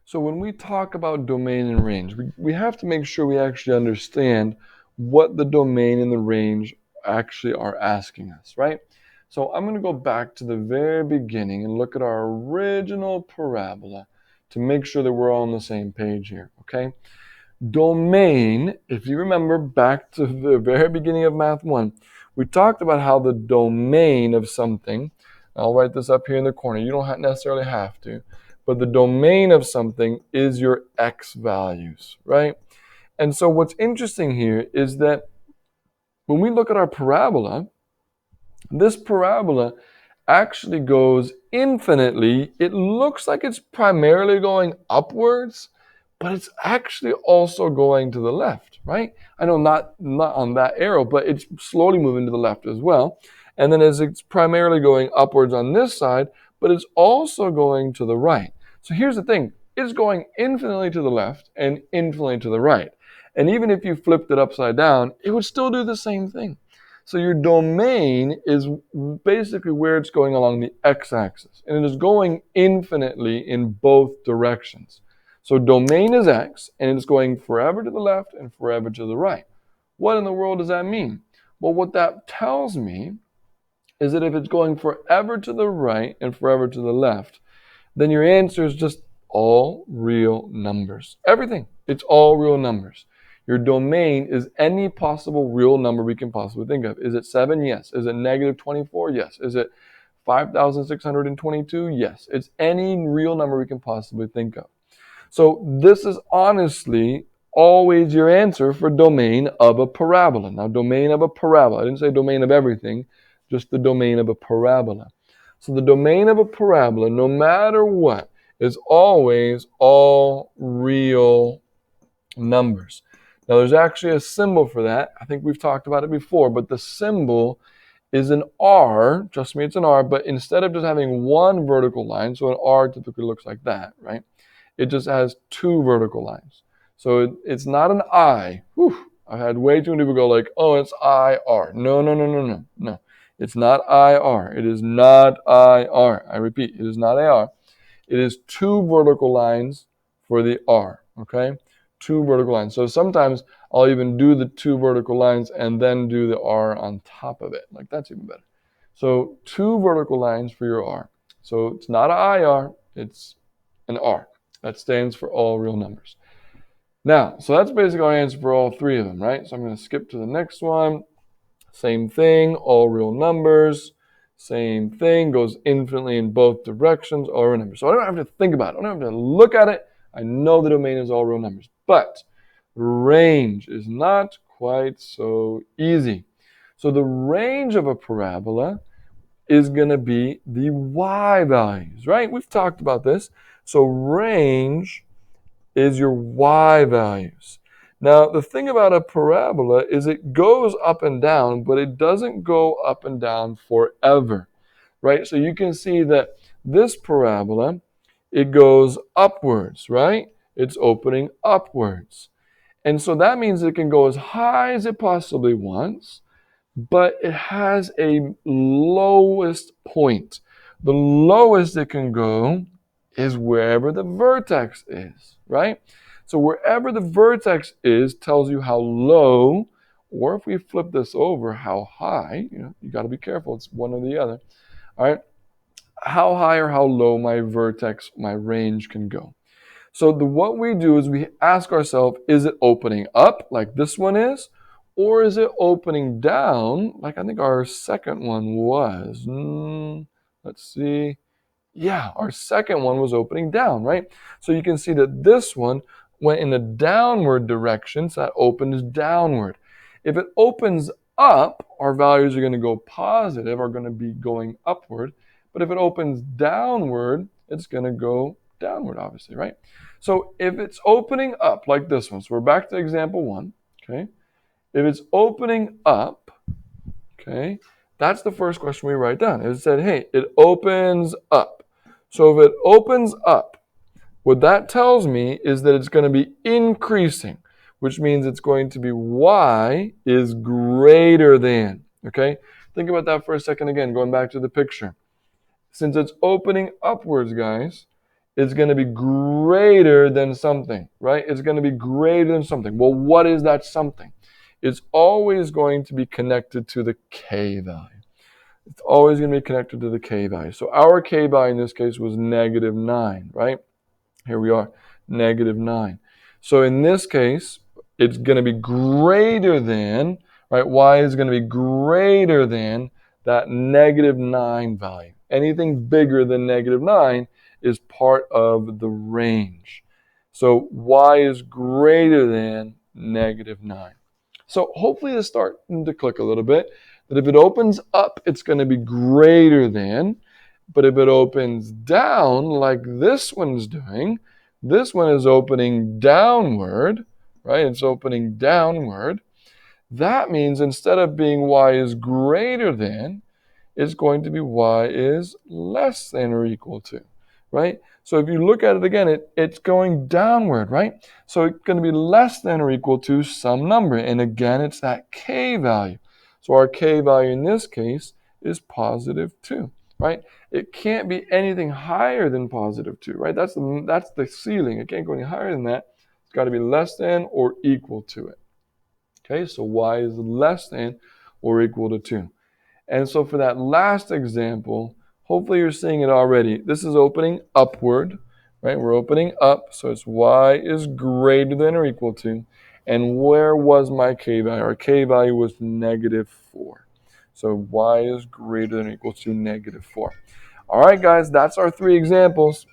So when we talk about domain and range, we have to make sure we actually understand what the domain and the range actually are asking us, right? So I'm going to go back to the very beginning and look at our original parabola to make sure that we're all on the same page here, okay? Domain, if you remember back to the very beginning of Math 1, we talked about how the domain of something, I'll write this up here in the corner, you don't necessarily have to, but the domain of something is your x values, right? And so what's interesting here is that when we look at our parabola, this parabola actually goes infinitely. It looks like it's primarily going upwards, but it's actually also going to the left, right? I know not on that arrow, but it's slowly moving to the left as well. And then as it's primarily going upwards on this side, but it's also going to the right. So here's the thing. It's going infinitely to the left and infinitely to the right. And even if you flipped it upside down, it would still do the same thing. So your domain is basically where it's going along the x-axis, and it is going infinitely in both directions. So domain is x, and it's going forever to the left and forever to the right. What in the world does that mean? Well, what that tells me is that if it's going forever to the right and forever to the left, then your answer is just all real numbers. Everything. It's all real numbers. Your domain is any possible real number we can possibly think of. Is it 7? Yes. Is it negative 24? Yes. Is it 5,622? Yes. It's any real number we can possibly think of. So this is honestly always your answer for domain of a parabola. Now, domain of a parabola, I didn't say domain of everything, just the domain of a parabola. So the domain of a parabola, no matter what, is always all real numbers. Now, there's actually a symbol for that. I think we've talked about it before, but the symbol is an R. Trust me, it's an R, but instead of just having one vertical line, so an R typically looks like that, right? It just has two vertical lines. So it's not an I. Whew. I've had way too many people go like, oh, it's IR. No, no, no, no, no, no. It's not IR. It is not IR. I repeat, it is not AR. It is two vertical lines for the R, okay? Two vertical lines. So sometimes I'll even do the two vertical lines and then do the R on top of it. Like that's even better. So two vertical lines for your R. So it's not an IR, it's an R. That stands for all real numbers. Now, so that's basically our answer for all three of them, right? So I'm going to skip to the next one. Same thing, all real numbers. Same thing, goes infinitely in both directions, all real numbers. So I don't have to think about it. I don't have to look at it. I know the domain is all real numbers. But range is not quite so easy. So the range of a parabola is going to be the y values, right? We've talked about this. So range is your y values. Now, the thing about a parabola is it goes up and down, but it doesn't go up and down forever, right? So you can see that this parabola, it goes upwards, right? It's opening upwards. And so that means it can go as high as it possibly wants, but it has a lowest point. The lowest it can go is wherever the vertex is, right? So wherever the vertex is tells you how low, or if we flip this over, how high. You got to be careful. It's one or the other. All right. How high or how low my vertex, my range can go. So what we do is we ask ourselves, is it opening up like this one is? Or is it opening down like I think our second one was? Let's see. Yeah, our second one was opening down, right? So you can see that this one went in a downward direction, so that opens downward. If it opens up, our values are going to go positive, are going to be going upward. But if it opens downward, it's going to go downward, obviously, right? So if it's opening up like this one, so we're back to example 1, okay? If it's opening up, okay, that's the first question we write down. It said, hey, it opens up. So if it opens up, what that tells me is that it's going to be increasing, which means it's going to be y is greater than, okay? Think about that for a second again, going back to the picture. Since it's opening upwards, guys, is going to be greater than something, right? It's going to be greater than something. Well, what is that something? It's always going to be connected to the k value. It's always going to be connected to the k value. So our k value in this case was -9, right? Here we are, -9. So in this case, it's going to be greater than, right? Y is going to be greater than that -9 value. Anything bigger than -9 is part of the range. So Y is greater than -9. So hopefully it's starting to click a little bit. That if it opens up, it's going to be greater than. But if it opens down like this one's doing, this one is opening downward, right? It's opening downward. That means instead of being Y is greater than, it's going to be Y is less than or equal to, right? So if you look at it again, it's going downward, right? So it's going to be less than or equal to some number. And again, it's that k value. So our k value in this case is +2, right? It can't be anything higher than +2, right? That's the ceiling. It can't go any higher than that. It's got to be less than or equal to it. Okay, so Y is less than or equal to 2. And so for that last example, hopefully you're seeing it already. This is opening upward, right? We're opening up, so it's Y is greater than or equal to. And where was my k value? Our k value was -4. So Y is greater than or equal to -4. All right, guys, that's our 3 examples.